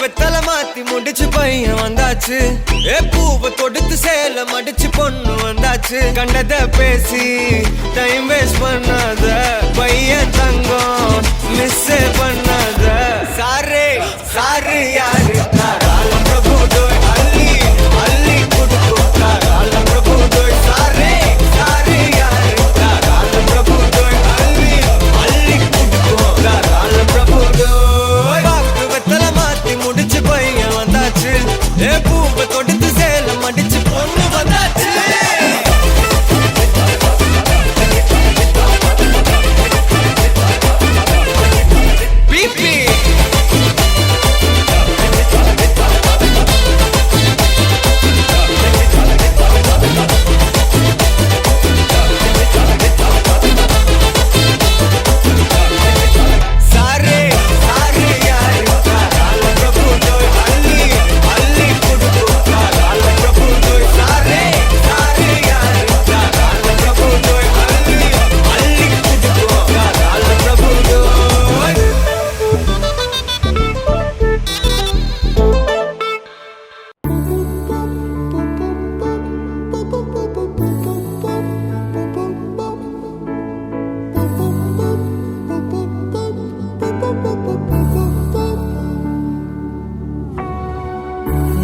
வெத்தல மாத்தி முடிச்சு பையன் வந்தாச்சு. பூவை தொடுத்து சேல மடிச்சு பொண்ணு வந்தாச்சு. கண்டத பேசி டைம் வேஸ்ட் பண்ணாத பையன் தங்கம் மிஸ் பண்ணாத. சாரே சாரு யாரு தாராளம் பிரபு டோய் அள்ளி அள்ளி குடுக்கும் தாராளம் பிரபு டோய். சாரே சாரு யாரு தாராளம் பிரபு டோய் அள்ளி அள்ளி குடுக்கும் தாராளம் பிரபு டோய். பாக்கு வெத்தல மாத்தி முடிச்சு பையன் வந்தாச்சு. பூவை தொடுத்து சேல மடிச்சு பொண்ணு வந்தாச்சு.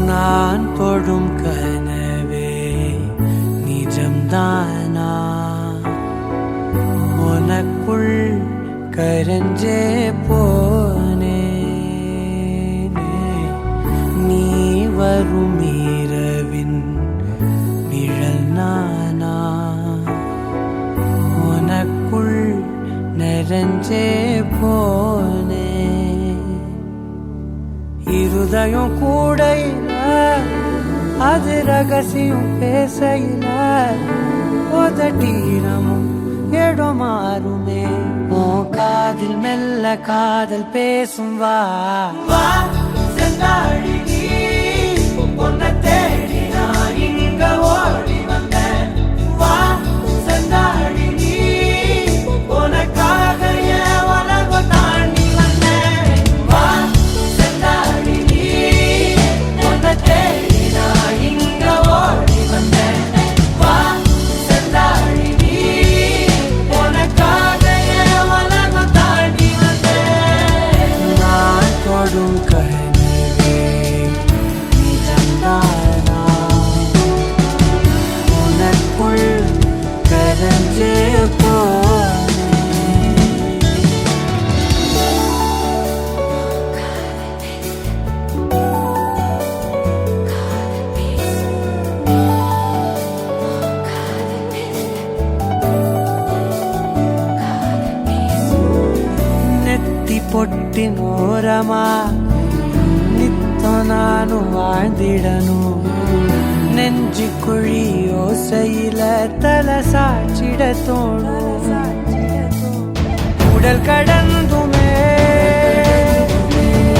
நான் தொடும் கனவே நிஜம்தானா? உனக்குள் கரஞ்சே போனே. நீ வரும் இரவின் நிழல் நானா? உனக்குள் நிறைஞ்சே போனே. இருதயம் கூடையில அது ரகசியம் பேசையில உதட்டீரமும் இடம் மாறுமே. ஓ காதில் மெல்ல காதல் பேசும் வா வா செந்தாழி நீ உன்னை தேடி நான் இங்க ஓடி வந்தேன். வா செந்தாழி நீ உனக்காக என் உலகம் தாண்டி வந்தேன். வா செந்தாழி நீ உன்னை தேடி நான் இங்க ஓடி வந்தேன். வா செந்தாழி நீ உனக்காக என் உலகம் தாண்டி வந்தேன். நான் தொடும் கனவே நிஜம்தானா? உனக்குள் கரஞ்சே போனே. நெத்தி பொட்டின் ஓரமா நித்தம் நானும் வாழ்ந்திடணும். நெஞ்சு குழி ஓசையில தலை சாச்சிட தோணும். உடல் கடந்துமே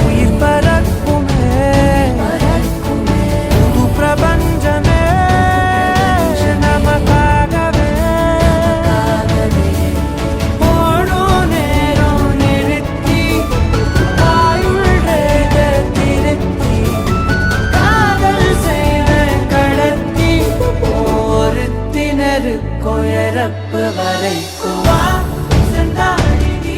உயிர் பறக்குமே. புது பிரபஞ்சமே நமக்காகவே. ஓடும் நேரம் நிறுத்தி ஆயுள் திருத்தி காதல் செய்த கடத்தி ஒருத்தினருக்கு இறப்பு வரைக்கும். வா செந்தாழி நீ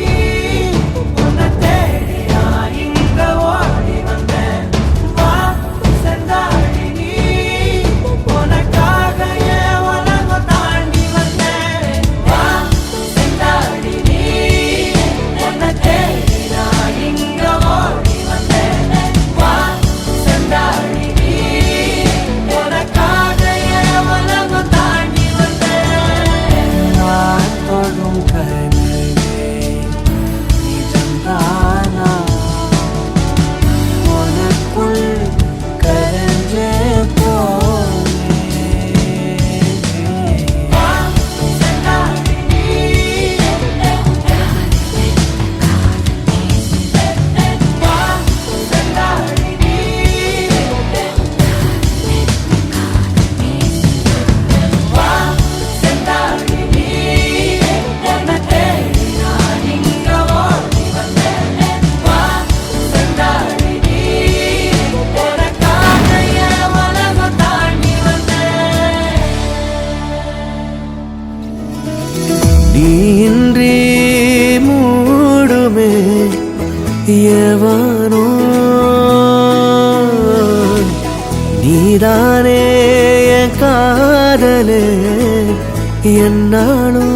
நீதானே என் காதலே என்னாலும்